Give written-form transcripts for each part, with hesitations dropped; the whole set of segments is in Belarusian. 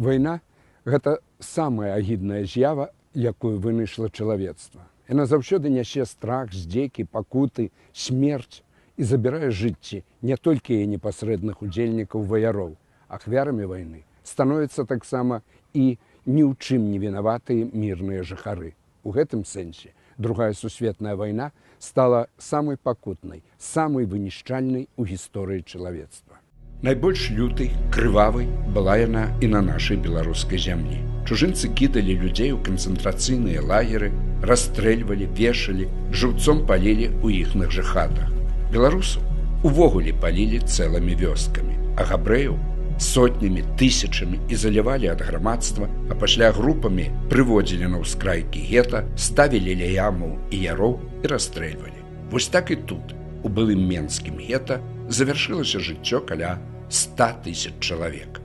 Вайна – гэта самая агідная з'ява, якую вынайшла чалавецтва. Яна заўсёды нясе страх, здзекі, пакуты, смерць і забірае жыцці не толькі яе непасрэдных удзельнікаў ваяроў. Ахвярамі вайны становяцца таксама і ні ў чым не вінаватыя мірныя жыхары. У гэтым сэнсе Другая сусветная вайна стала самай пакутнай, самай вынішчальнай у гісторыі чалавецтва. Найбольш лютай, крывавай была яна і на нашай беларускай зямлі. Чужынцы кідалі людзей у канцэнтрацыйныя лагеры, расстрэльвалі, вешалі, жыўцом палілі ў іхных жа хатах. Беларусаў увогуле палілі цэлымі вёскамі, а габрэяў сотнямі, тысячамі ізалявалі ад грамадства, а пасля групамі прыводзілі на ўскрайкі гета, ставілі ля ямаў і яроў і расстрэльвалі. Вось так і тут, у былым менскім гета, завяршылася жыццё каля 100 000 чалавек.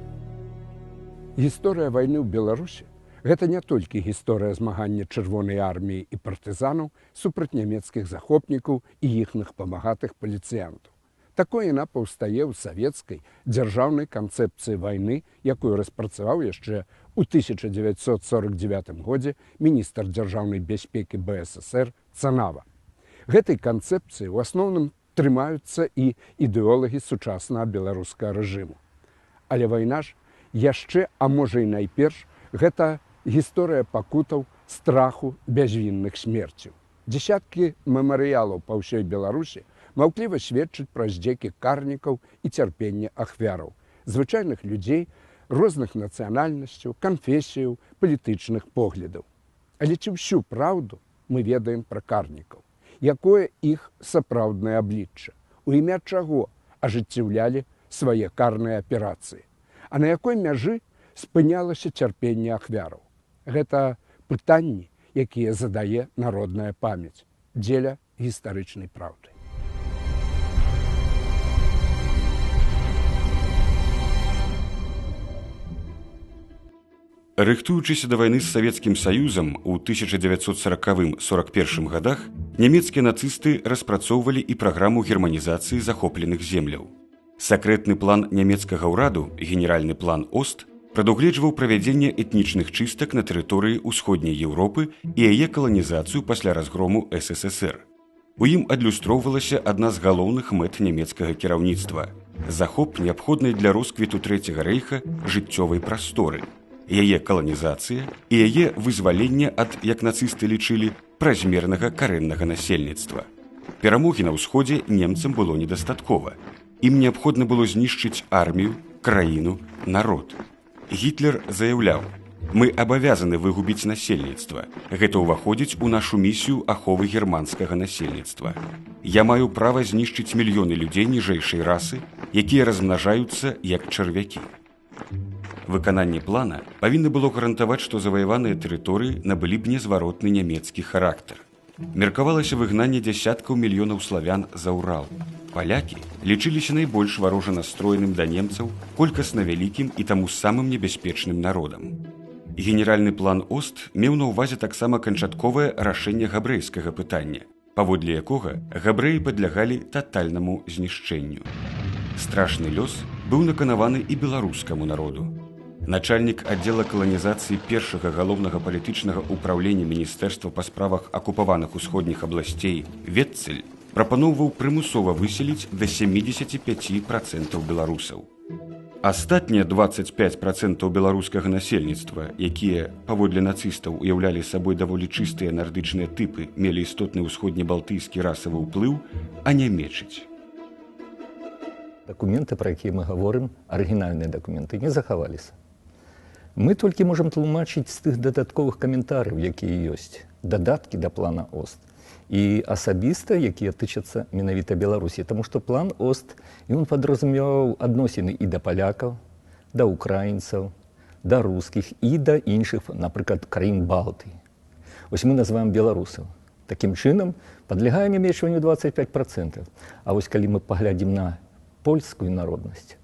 Гісторыя вайны ў Беларусі – гэта не толькі гісторыя змагання чырвонай арміі і партызанаў супраць нямецкіх захопнікаў і іхных памагатых паліцыянтаў. Такое яна паўстае ў савецкай дзяржаўнай канцэпцыі вайны, якую распрацаваў яшчэ ў 1949 годзе міністр дзяржаўнай бяспекі БССР Цанава. Гэтай канцэпцыі ў асноўным трымаюцца і ідэолагі сучаснага беларускага рэжыму. Але вайна ж яшчэ, а можа і найперш, гэта гісторыя пакутаў, страху, бязвінных смерцяў. Дзесяткі мемарыялаў па ўсёй Беларусі маўкліва сведчыць пра здзекі карнікаў і цярпенне ахвяраў, звычайных людзей розных нацыянальнасцяў, канфесіяў, палітычных поглядаў. Але ці ўсю праўду мы ведаем пра карнікаў? Якое іх сапраўднае аблічча? У імя чаго ажыццяўлялі свае карныя аперацыі? А на якой мяжы спынялася цярпенне ахвяраў? Гэта пытанні, якія задае народная памяць дзеля гістарычнай праўды. Рыхтуючыся да вайны з Савецкім Саюзам у 1940-41 годах, нямецкія нацысты распрацоўвалі і праграму германізацыі захопленых земляў. Сакрэтны план нямецкага ўраду, генеральны план Ост, прадугледжваў правядзенне этнічных чыстак на тэрыторыі ўсходняй Еўропы і яе каланізацыю пасля разгрому СССР. У ім адлюстроўвалася адна з галоўных мэт нямецкага кіраўніцтва – захоп неабходнай для росквіту Трэцяга рэйха жыццёвай прасторы, яе каланізацыя і яе вызваленне ад, як нацысты лічылі, празмернага карэннага насельніцтва. Перамогі на ўсходзе немцам было недастаткова. Ім неабходна было знішчыць армію, краіну, народ. Гітлер заяўляў: «Мы абавязаны выгубіць насельніцтва. Гэта ўваходзіць у нашу місію аховы германскага насельніцтва. Я маю права знішчыць мільёны людзей ніжэйшай расы, якія размнажаюцца як чарвякі». Выкананне плана павінна было гарантаваць, што заваяваныя тэрыторыі набылі б незваротны нямецкі характар. Меркавалася выгнанне дзясяткаў мільёнаў славян за Урал. Палякі лічыліся найбольш варожа настроеным да немцаў, колькасна вялікім і таму самым небяспечным народам. Генеральны план Ост меў на ўвазе таксама канчатковае рашэнне габрэйскага пытання, паводле якога габрэі падлягалі татальнаму знішчэнню. Страшны лёс быў наканаваны і беларускаму народу. Начальнік аддзела каланізацыі першага галоўнага палітычнага ўпраўлення Міністэрства па справах акупаваных усходніх абласцей Ветцель прапаноўваў прымусова выселіць да 75% беларусаў. Астатнія 25% беларускага насельніцтва, якія, паводле нацыстаў, уяўлялі сабой даволі чыстыя нардычныя тыпы, мелі істотны ўсходнебалтыйскі расавы ўплыў, анямечыць. Дакументы, пра якія мы гаворым, арыгінальныя дакументы, не захаваліся. Мы толькі можам тлумачыць з тых дадатковых каментарыяў, якія ёсць, дадаткі да плана Ост, і асабіста, якія тычацца менавіта Беларусі, таму што план Ост, ён падразумяваў адносіны і да палякаў, да украінцаў, да рускіх і да іншых, напрыклад, краін Балтыі. Вось мы называем беларусаў. Такім чынам падлягае нямецчванню 25%. А вось калі мы паглядзім на польскую народнасць,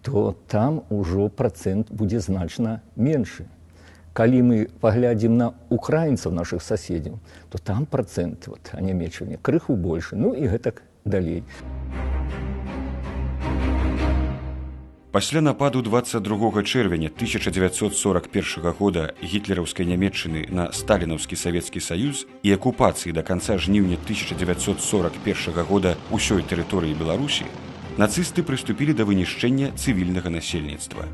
то там ужо працэнт будзе значна меншы. Калі мы паглядзім на украінцаў нашых суседзяў, то там працэнт анямечвання крыху большы, ну і гэтак далей. Пасля нападу 22 чэрвеня 1941 года гітлераўскай нямецчыны на сталінаўскі Савецкі Саюз і акупацыі да канца жніўня 1941 года ўсёй тэрыторыі Беларусі, нацысты прыступілі да вынішчэння цывільнага насельніцтва.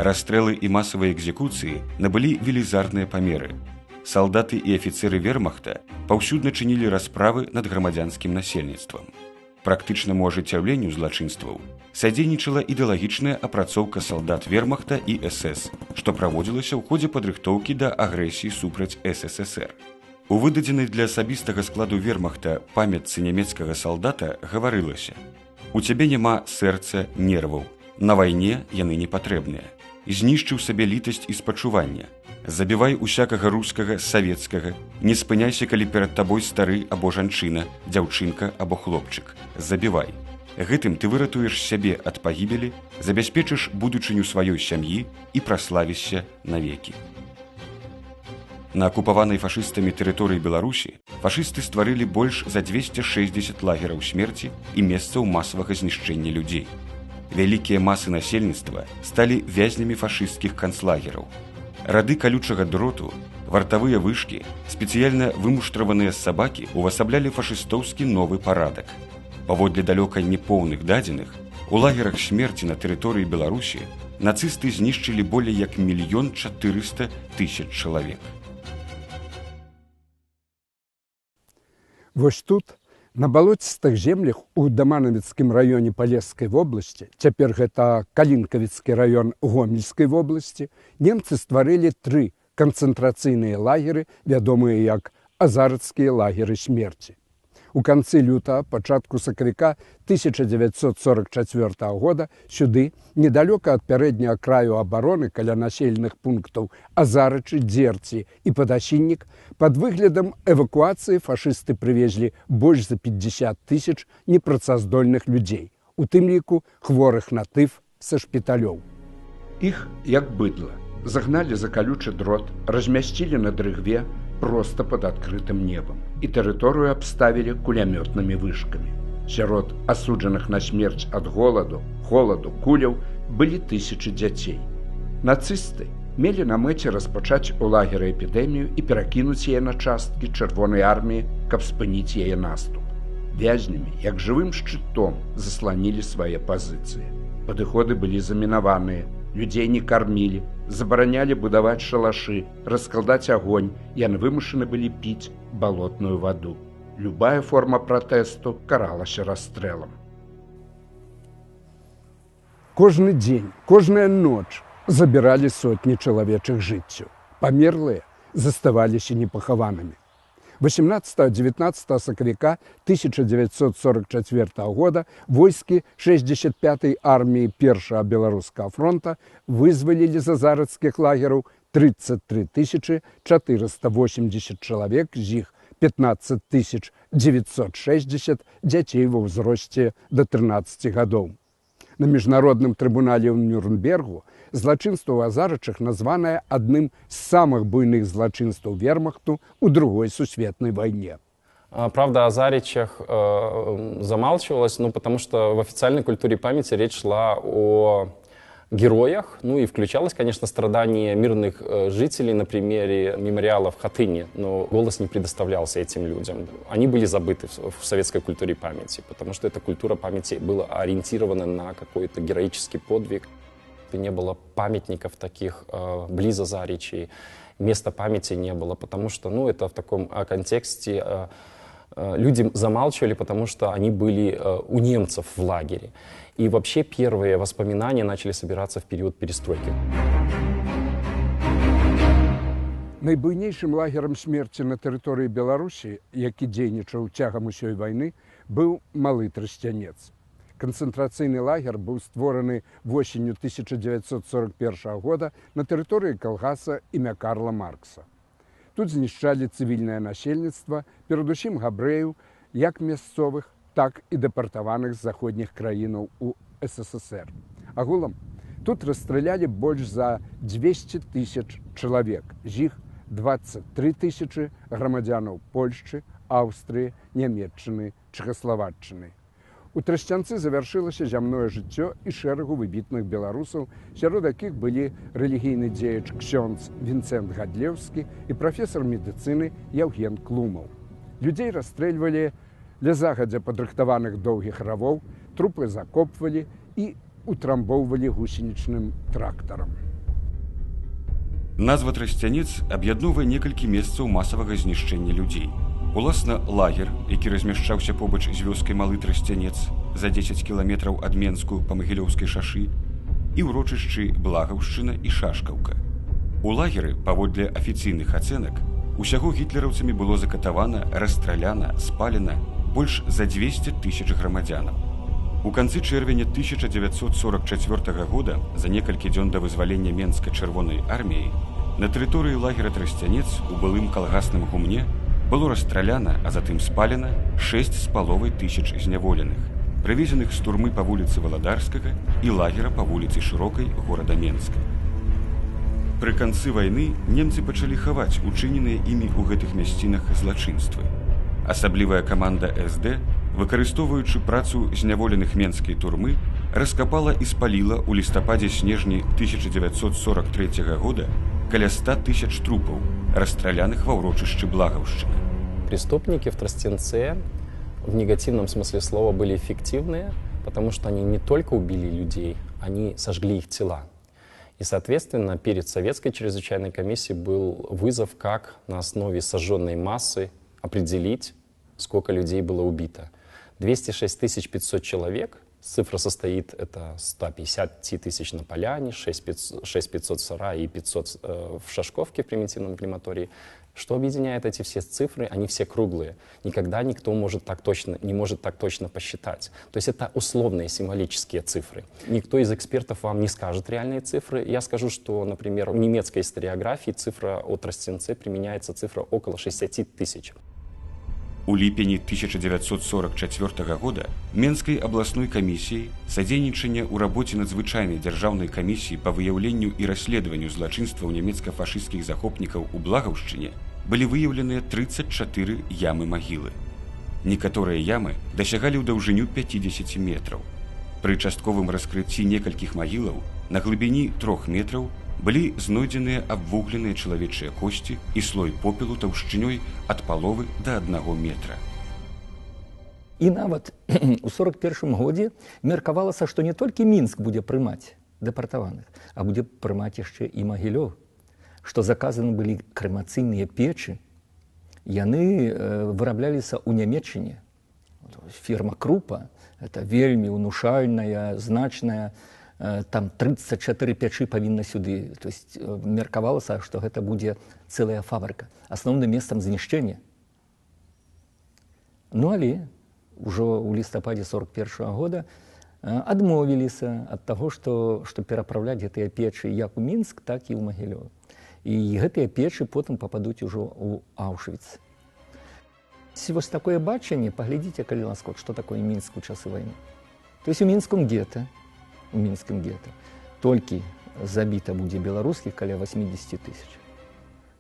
Расстрэлы і масавыя экзекуцыі набылі велізарныя памеры. Салдаты і афіцеры вермахта паўсюдна чынілі расправы над грамадзянскім насельніцтвам. Практычнаму ажыццяўленню злачынстваў садзейнічала ідэалагічная апрацоўка салдат вермахта і СС, што праводзілася ў ходзе падрыхтоўкі да агрэсіі супраць СССР. У выдадзенай для асабістага складу вермахта памятцы нямецкага салдата гаварылася: «У цябе няма сэрца, нерваў, на вайне яны не патрэбныя. Знішчыў сабе літасць і спачування. Забівай усякага рускага, савецкага, не спыняйся, калі перад табой стары або жанчына, дзяўчынка або хлопчык. Забівай. Гэтым ты выратуеш сябе ад пагібелі, забяспечыш будучыню сваёй сям'і і праславішся навекі». На акупаванай фашыстамі тэрыторыі Беларусі фашысты стварылі больш за 260 лагераў смерці і месцаў масавага знішчэння людзей. Вялікія масы насельніцтва сталі вязнямі фашысцкіх канцлагераў. Рады калючага дроту, вартавыя вышкі, спецыяльна вымуштраваныя сабакі увасаблялі фашыстоўскі новы парадак. Паводле далёка непоўных дадзеных, у лагерах смерці на тэрыторыі Беларусі нацысты знішчылі болей як 1 400 000 чалавек. Вось тут, на балоцістых землях у Дамановецкім раёне Палескай вобласці, цяпер гэта Калінкавіцкі раён Гомельскай вобласці, немцы стварылі 3 канцэнтрацыйныя лагеры, вядомыя як азарацкія лагеры смерці. У канцы лютага, пачатку сакавіка 1944 года сюды, недалёка ад пярэдняга краю абароны каля населеных пунктаў Азарычы, Дзерці і Падасіннік, пад выглядам эвакуацыі фашысты прывезлі больш за 50 000 непрацаздольных людзей, у тым ліку хворых на тыф са шпіталёў. Іх, як быдла, загналі за калючы дрот, размясцілі на дрыгве проста пад адкрытым небам і тэрыторыю абставілі кулямётнымі вышкамі. Сярод асуджаных на смерць ад голаду, холаду, куляў былі тысячы дзяцей. Нацысты мелі на мэце распачаць у лагеры эпідэмію і перакінуць яе на часткі чырвонай арміі, каб спыніць яе наступ. Вязнямі, як жывым шчытом, засланілі свае пазіцыі. Падыходы былі замінаваныя, людзей не кармілі, забаранялі будаваць шалашы, раскладаць агонь, яны вымушаны былі піць балотную ваду. Любая форма пратэсту каралася расстрэлам. Кожны дзень, кожная ноч забіралі сотні чалавечых жыццяў. Памерлыя заставаліся непахаванымі. 18-19 сакавіка 1944 года войскі 65-й арміі Першага Беларускага фронта вызвалілі з азарацкіх лагераў 33 480 чалавек, з іх 15 960 дзяцей ва ўзросце да 13 гадоў. На міжнародным трыбунале ў Нюрнбергу злачынства ў Азарычах названае адным з самых буйных злачынстваў вермахту ў Другой сусветнай вайне. Правда, о Азаричах замалчивалось, потому что в официальной культуре памяти речь шла о героях, и включалось, конечно, страдания мирных жителей на примере мемориала в Хатыне, но голос не предоставлялся этим людям. Они были забыты в советской культуре памяти, потому что эта культура памяти была ориентирована на какой-то героический подвиг. Не было памятников таких близ Азаричей, места памяти не было, потому что, это в таком контексте люди замалчивали, потому что они были у немцев в лагере. И вообще первые воспоминания начали собираться в период перестройки. Найбуйнейшым лагерам смерці на тэрыторыі Беларусі, які дзейнічаў цягам усёй вайны, быў Малы Трасцянец. Канцэнтрацыйны лагер быў створаны восенню 1941 года на тэрыторыі калгаса імя Карла Маркса. Тут знішчалі цывільнае насельніцтва, перадусім габрэяў, як мясцовых, так і дэпартаваных з заходніх краінаў у СССР. Агулам, тут расстралялі больш за 200 000 чалавек, з іх 23 000 грамадзянаў Польшчы, Аўстрыі, Нямецчыны, Чэхаславаччыны. У Трасцянцы завяршылася зямное жыццё і шэрагу выбітных беларусаў, сярод якіх былі рэлігійны дзеяч ксёндз Вінцэнт Гадлеўскі і прафесар медыцыны Яўген Клумаў. Людзей расстрэльвалі ля загадзя падрыхтаваных доўгіх равоў, трупы закопвалі і утрамбоўвалі гусенічным трактарам. Назва Трасцянец аб'ядноўвае некалькі месцаў масавага знішчэння людзей. Уласна, лагер, які размяшчаўся побач з вёскай Малы Трасцянец за 10 кіламетраў ад Менску па Магілёўскай шашы, і ўрочышчы Благаўшчына і Шашкаўка. У лагеры, паводле афіцыйных ацэнак, усяго гітлераўцамі было закатавана, расстраляна, спалена больш за 200 000 грамадзянаў. У канцы чэрвеня 1944 года, за некалькі дзён да вызвалення Менска чырвонай арміяй, на тэрыторыі лагера Трасцянец у былым калгасным гумне было расстраляна, а затым спалена 6,5 зняволеных, прывезеных з турмы па вуліцы Валадарскага і лагера па вуліцы Шырокай горада Менска. Пры канцы вайны немцы пачалі хаваць учыненыя імі ў гэтых мясцінах злачынствы. Асаблівая каманда СД, выкарыстоўваючы працу зняволеных менскай турмы, раскапала і спаліла ў лістападзе-снежні 1943 года каля 100 000 трупаў, расстраляных во урочышчы Благаўшчына. Преступники в Тростенце в негативном смысле слова были эффективные, потому что они не только убили людей, они сожгли их тела. И, соответственно, перед Советской чрезвычайной комиссией был вызов, как на основе сожженной массы определить, сколько людей было убито. 206 500 человек. Цифра состоит, это 150 000 на Поляне, 6500 в Сарае и 500 в Шашковке, в примитивном крематории. Что объединяет эти все цифры? Они все круглые. Никогда никто не может так точно посчитать. То есть это условные символические цифры. Никто из экспертов вам не скажет реальные цифры. Я скажу, что, например, в немецкой историографии цифра о Тростенце применяется цифра около 60 000. У ліпені 1944 года Менскай абласной камісіяй садзейнічання ў рабоце надзвычайнай дзяржаўнай камісіі па выяўленню і расследаванню злачынстваў нямецка-фашысцкіх захопнікаў у Благаўшчыне былі выяўленыя 34 ямы-магілы. Некаторыя ямы дасягалі ў даўжыню 50 метраў. Пры частковым раскрыцці некалькіх магілаў на глыбіні 3 метраў былі знойдзеныя абвугленыя чалавечыя косці і слой попелу таўшчынёй ад паловы да 1 метра. І нават у 41 годзе меркавалася, што не толькі Мінск будзе прымаць дэпартаваных, а будзе прымаць яшчэ і Магілёў, што заказаны былі крэмацыйныя печы. Яны вырабляліся ў Нямецчыне. Фірма Крупа, это вельмі унушальная, значная, там 34 печы павінна сюды. То есть меркавалася, што гэта будзе цэлая фабрыка, асноўным месцам знішчэння. Ну, але ўжо ў лістападзе 41 года адмовіліся ад таго, што перапраўляць гэтыя печы як у Мінск, так і ў Магілёў. І гэтыя печы потым пападуць ужо ў Аўшвіц. Вось такое бачанне, паглядзіце, калі ласка, што такое Мінск у часы вайны. То есть у мінскім гета толькі забіта будзе беларускіх каля 80 000.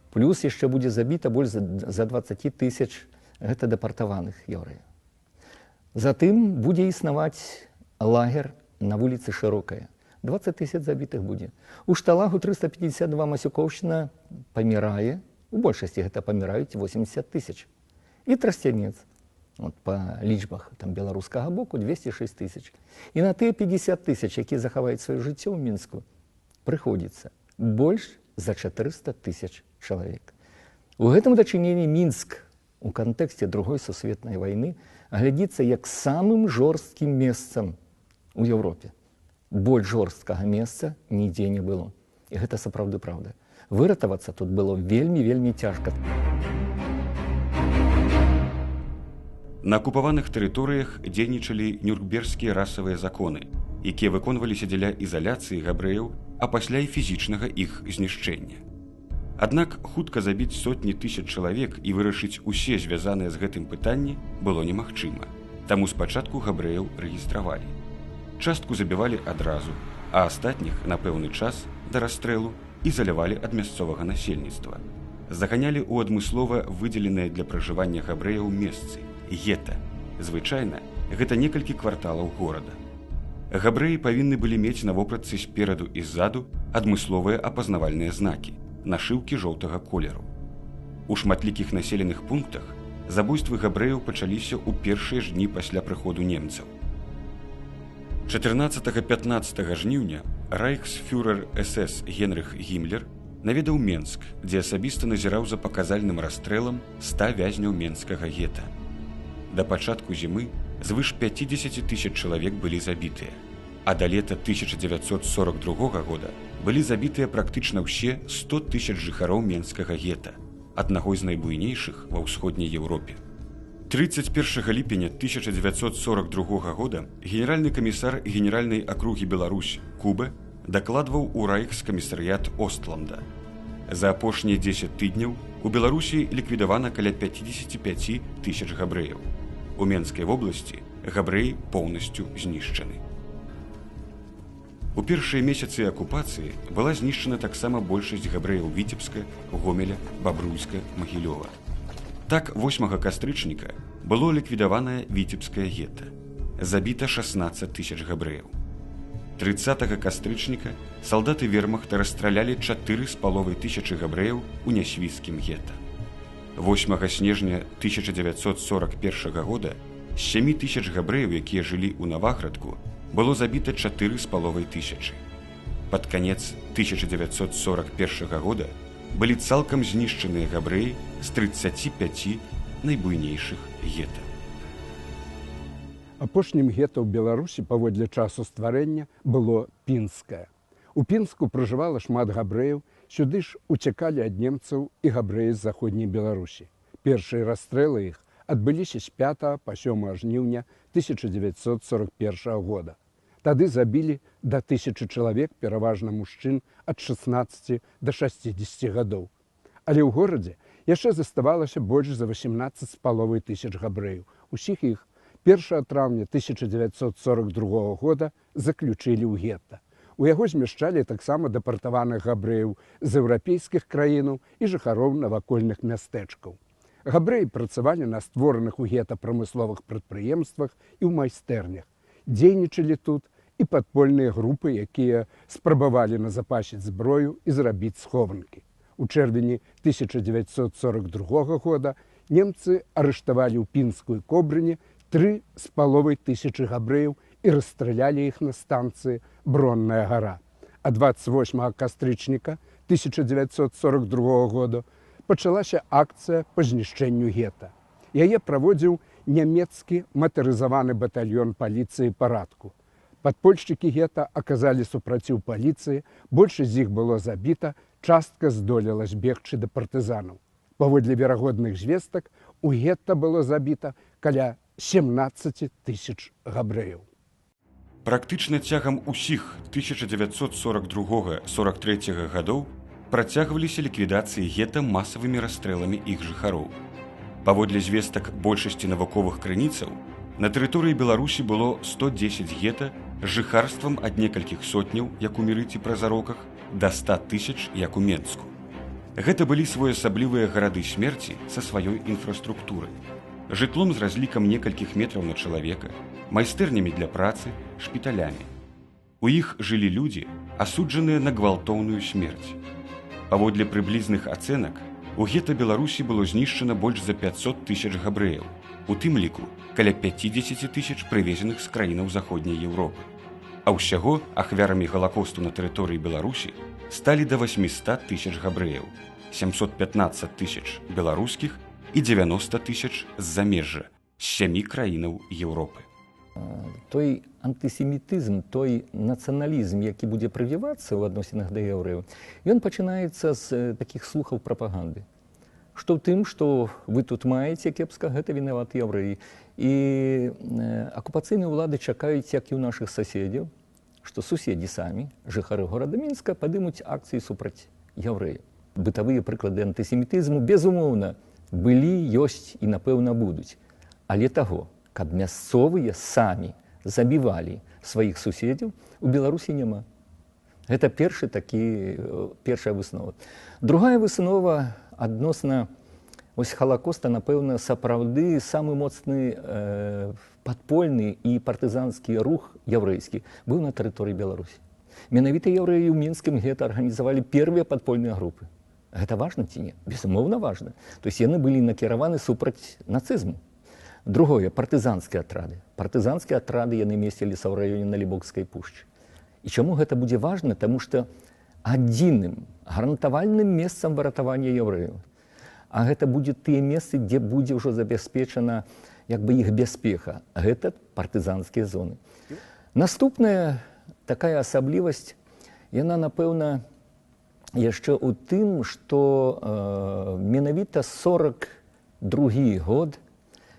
Плюс яшчэ будзе забіта больш за 20 000 гэта дэпартаваных яўрэяў. Затым будзе існаваць лагер на вуліцы Шырокая. 20 000 забітых будзе. У Шталагу 352 Масюкоўшчына памірае, у большасці гэта паміраюць 80 000. І Трасцянец. От па лічбах там беларускага боку 206 000. І на тыя 50 000, якія захаваюць сваё жыццё ў Мінску, прыходзіцца больш за 400 000 чалавек. У гэтым дачыненні Мінск у кантэксце Другой сусветнай вайны глядзіцца як самым жорсткім месцам у Еўропе. Больш жорсткага месца нідзе не было. І гэта сапраўды праўда. Выратавацца тут было вельмі цяжка. На акупаваных тэрыторыях дзейнічалі нюрнбергскія расавыя законы, якія выконваліся дзеля ізаляцыі габрэяў, а пасля і фізічнага іх знішчэння. Аднак хутка забіць сотні тысяч чалавек і вырашыць усе звязаныя з гэтым пытанні было немагчыма. Таму спачатку габрэяў рэгістравалі. Частку забівалі адразу, а астатніх на пэўны час да расстрэлу ізалявалі ад мясцовага насельніцтва. Заганялі ў адмыслова выдзеленыя для пражывання габрэяў месцы – гета. Звычайна гэта некалькі кварталаў горада. Габрэі павінны былі мець на вопратцы спераду і ззаду адмысловыя апазнавальныя знакі, нашыўкі жоўтага колеру. У шматлікіх населеных пунктах забойствы габрэяў пачаліся ў першыя ж дні пасля прыходу немцаў. 14-15 жніўня райхсфюрер СС Генрых Гіммлер наведаў Менск, дзе асабіста назіраў за паказальным расстрэлам 100 вязняў менскага гета. Да пачатку зімы звыш 50 000 чалавек былі забітыя, а да лета 1942 года былі забітыя практычна ўсе 100 000 жыхароў менскага гета, аднаго з найбуйнейшых ва ўсходняй Еўропе. 31 ліпеня 1942 года генеральны камісар генеральнай акругі Беларусь Кубе дакладваў у райхскамісарыят Остланда. За апошнія 10 тыдняў у Беларусі ліквідавана каля 55 000 габрэяў. У Менскай вобласці габрэі поўнасцю знішчаны. У першыя месяцы акупацыі была знішчана таксама большасць габрэяў Віцебска, Гомеля, Бабруйска, Магілёва. Так, 8 кастрычніка было ліквідаванае Віцебскае гета. Забіта 16 000 габрэяў. 30 кастрычніка салдаты вермахта расстралялі 4,5 габрэяў у Нясвіцкім гета. 8 снежня 1941 года з 7 000 габрэяў, якія жылі ў Наваградку, было забіта 4,5. Пад канец 1941 года былі цалкам знішчаныя габрэі з 35 найбуйнейшых гета. Апошнім гета ў Беларусі паводле часу стварэння было Пінскае. У Пінску пражывала шмат габрэяў, сюды ж уцякалі ад немцаў і габрэі з заходняй Беларусі. Першыя расстрэлы іх адбыліся з 5 па 7 жніўня 1941 года. Тады забілі да 1000 чалавек, пераважна мужчын ад 16 да 60 гадоў. Але ў горадзе яшчэ заставалася больш за 18,5 тысяч габрэяў. Усіх іх 1 траўня 1942 года заключылі ў гета. У яго змяшчалі таксама дэпартаваных габрэяў з еўрапейскіх краінаў і жыхароў навакольных мястэчкаў. Габрэі працавалі на створаных у гета прамысловых прадпрыемствах і ў майстэрнях. Дзейнічалі тут і падпольныя групы, якія спрабавалі назапасіць зброю і зрабіць схованкі. У чэрвені 1942 года немцы арыштавалі ў Пінскую Кобрыні 3,5 габрэяў і расстралялі іх на станцыі Бронная гара. А 28 кастрычніка 1942 года пачалася акцыя па знішчэнню гета. Яе праводзіў нямецкі матарызаваны батальён паліцыі парадку. Падпольшчыкі гета аказалі супраціў паліцыі, большасць з іх было забіта, частка здолела збегчы да партызанаў. Паводле верагодных звестак, у гета было забіта каля 17 000 габрэяў. Практычна цягам усіх 1942-43 гадоў працягваліся ліквідацыі гета масавымі расстрэламі іх жыхароў. Паводле звестак большасці навуковых крыніцаў, на тэрыторыі Беларусі было 110 гета з жыхарствам ад некалькіх сотняў, як у Мірыці праз Ароках, да 100 000, як у Менску. Гэта былі своеасаблівыя гарады смерці са сваёй інфраструктурай. Жытлом з разлікам некалькіх метраў на чалавека, майстэрнямі для працы, шпіталямі. У іх жылі людзі, асуджаныя на гвалтоўную смерць. Паводле прыблізных ацэнак, у гета Беларусі было знішчана больш за 500 000 габрэяў, у тым ліку каля 50 000 прывезеных з краінаў заходняй Еўропы. А ўсяго ахвярамі галакосту на тэрыторыі Беларусі сталі да 800 000 габрэяў, 715 000 беларускіх і 90 000 з замежжа, з 7 краінаў Еўропы. Той антысемітызм, той нацыяналізм, які будзе прывівацца ў адносінах да яўрэяў, ён пачынаецца з такіх слухаў прапаганды. Што ў тым, што вы тут маеце кепска, гэта вінаваты яўрэі. І акупацыйныя ўлады чакаюць, як і ў нашых суседзяў, што суседзі самі, жыхары горада Мінска, падымуць акцыі супраць яўрэяў. Бытавыя прыклады антысемітызму, безумоўна, былі, ёсць і, напэўна, будуць. Але таго, каб мясцовыя самі забівалі сваіх суседзяў, у Беларусі няма. Гэта першая выснова. Другая выснова адносна Вось Халакоста, напэўна, сапраўды самы моцны падпольны і партызанскі рух яўрэйскі быў на тэрыторыі Беларусі. Менавіта яўрэі ў мінскім гета арганізавалі первыя падпольныя групы. Гэта важна ці не? Безумоўна важна. То есть яны былі накіраваны супраць нацызму. Другое, партызанскія атрады. Партызанскія атрады яны месціліся ў раёне Налібокскай пушчы. І чаму гэта будзе важна? Таму што адзіным гарантавальным месцам выратавання яўрэяў, а гэта будзе тыя месцы, дзе будзе ўжо забяспечана як бы іх бяспека. Гэта партызанскія зоны. Наступная такая асаблівасць, яна, напэўна, яшчэ ў тым, што менавіта 42 год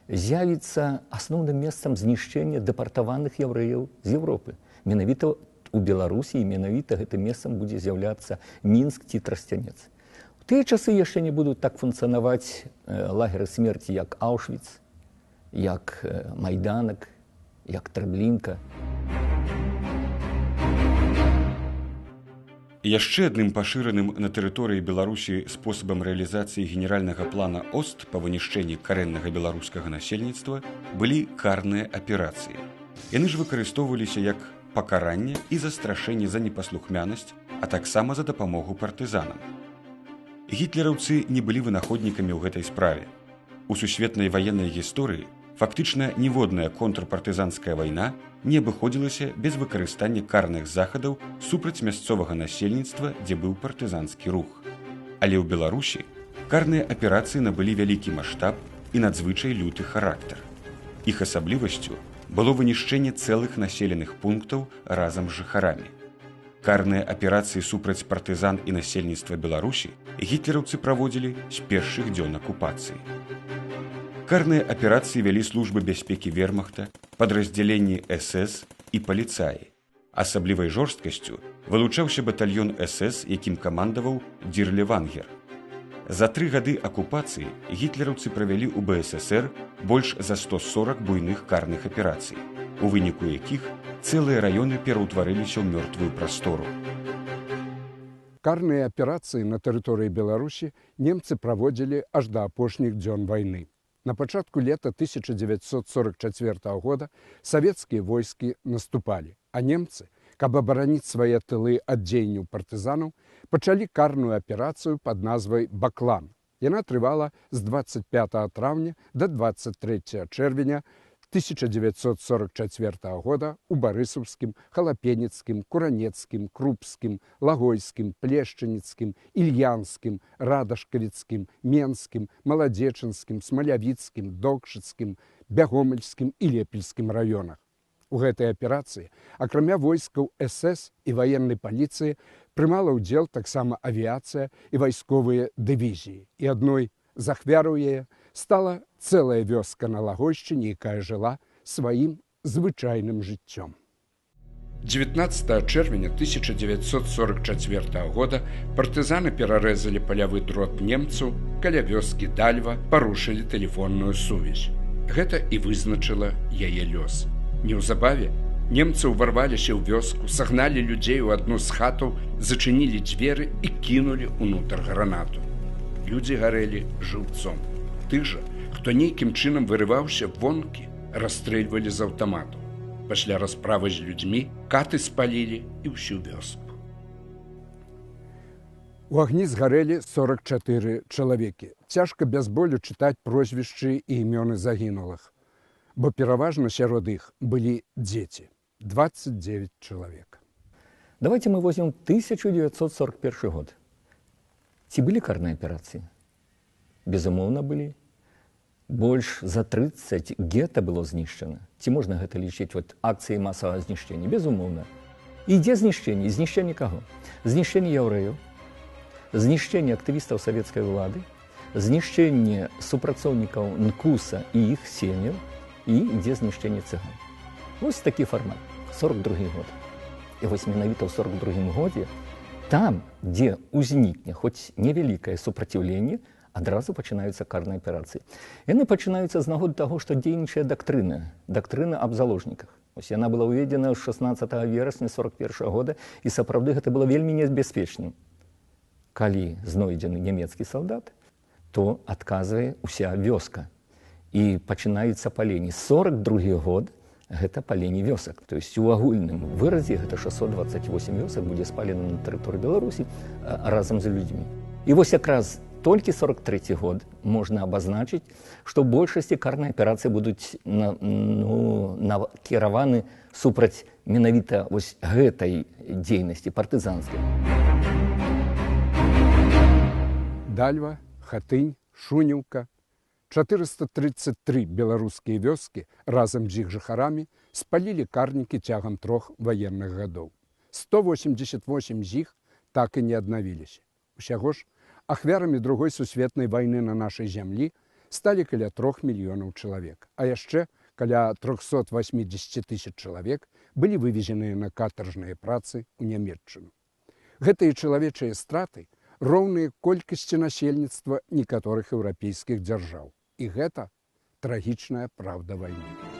з'явіцца асноўным месцам знішчэння дэпартаваных яўрэяў з Еўропы. Менавіта у Беларусі і менавіта гэтым месцам будзе з'яўляцца Мінск ці Трасцянец. У тыя часы яшчэ не будуць так функцыянаваць лагеры смерці, як Аўшвіц, як Майданак, як Трэблінка. Яшчэ адным пашыраным на тэрыторыі Беларусі спосабам рэалізацыі генеральнага плана ОСТ па вынішчэнні карэннага беларускага насельніцтва былі карныя аперацыі. Яны ж выкарыстоўваліся як пакаранне і застрашэнне за непаслухмянасць, а таксама за дапамогу партызанам. Гітлераўцы не былі вынаходнікамі ў гэтай справе. У сусветнай ваеннай гісторыі фактычна ніводная контрпартызанская вайна не абыходзілася без выкарыстання карных захадаў супраць мясцовага насельніцтва, дзе быў партызанскі рух. Але ў Беларусі карныя аперацыі набылі вялікі маштаб і надзвычай люты характар. Іх асаблівасцю было вынішчэнне цэлых населеных пунктаў разам з жыхарамі. Карныя аперацыі супраць партызан і насельніцтва Беларусі гітлераўцы праводзілі з першых дзён акупацыі. Карныя аперацыі вялі службы бяспекі вермахта, падраздзяленні СС і паліцаі. Асаблівай жорсткасцю вылучаўся батальён СС, якім камандаваў Дірле Вангер. За 3 гады акупацыі гітлераўцы правялі ў БССР больш за 140 буйных карных аперацый, у выніку якіх цэлыя раёны пераўтварыліся ў мёртвую прастору. Карныя аперацыі на тэрыторыі Беларусі немцы праводзілі аж да апошніх дзён вайны. На пачатку лета 1944 года савецкія войскі наступалі, а немцы, каб абараніць свае тылы ад дзеянняў партызанаў, пачалі карную аперацыю пад назвай «Баклан». Яна трывала з 25 траўня да 23 чэрвеня 1944 года у Барысаўскім, Халапенецкім, Куранецкім, Крупскім, Лагойскім, Плешчаніцкім, Ільянскім, Радашкавіцкім, Менскім, Маладзечынскім, Смалявіцкім, Докшыцкім, Бягомельскім і Лепельскім раёнах. У гэтай аперацыі, акрамя войскаў СС і ваеннай паліцыі, прымала ўдзел таксама авіяцыя і вайсковыя дывізіі. І адной з ахвяраў яе стала цэлая вёска на Лагойшчыне, якая жыла сваім звычайным жыццём. 19 чэрвеня 1944 года партызаны перарэзалі палявы дрот немцаў, каля вёскі Дальва парушылі тэлефонную сувязь. Гэта і вызначыла яе лёс. Неўзабаве немцы ўварваліся ў вёску, сагналі людзей у адну з хатаў, зачынілі дзверы і кінулі ўнутр гранату. Людзі гарэлі жыўцом. Тых жа, хто нейкім чынам вырываўся вонкі, расстрэльвалі з аўтаматаў. Пасля расправы з людзьмі каты спалілі і ўсю вёску. У агні згарэлі 44 чалавекі. Цяжка без болю чытаць прозвішчы і імёны загінулых, бо пераважна сярод іх былі дзеці. 29 чалавек. Давайте мы возьмем 1941 год. Ці былі карныя аперацыі? Безумоўна, былі. Больш за 30 гета было знішчана. Ці можна гэта лічыць акцыяй масавага знішчэння? Безумоўна. І дзе знішчэнне? Знішчэнне каго? Знішчэнне яўрэяў, знішчэнне актывістаў савецкай улады, знішчэнне супрацоўнікаў НКУСа і іх сем'яў, і ідзе знішчэнне цыган. Вось такі фармат. 42 год. І вось менавіта ў 42 годзе там, дзе ўзнікне хоць невялікае супраціўленне, адразу пачынаюцца карныя аперацыі. Яны пачынаюцца з нагоды таго, што дзейнічае дактрына аб заложніках. Ось яна была ўведзена 16 верасня 41 года, і сапраўды гэта было вельмі небяспечным. Калі знойдзены нямецкі салдат, то адказвае ўся вёска. І пачынаюцца паленні. 42 год гэта паленні вёсак. То есть у агульным выразе гэта 628 вёсак будзе спалена на тэрыторыі Беларусі разам з людзьмі. І вось якраз толькі 43 год можна абазначыць, што большасці карнай аперацыі будуць накіраваны супраць менавіта вось гэтай дзейнасці партызанскай. Дальва, Хатынь, Шунівка. 433 беларускія вёскі разам з іх жыхарамі спалілі карнікі цягам 3 ваенных гадоў. 188 з іх так і не аднавіліся. Усяго ж ахвярамі Другой сусветнай вайны на нашай зямлі сталі каля 3 мільёнаў чалавек, а яшчэ каля 380 тысяч чалавек былі вывезеныя на катаржныя працы ў Нямецчыну. Гэтыя чалавечыя страты роўныя колькасці насельніцтва некаторых еўрапейскіх дзяржаў. І гэта трагічная праўда вайны.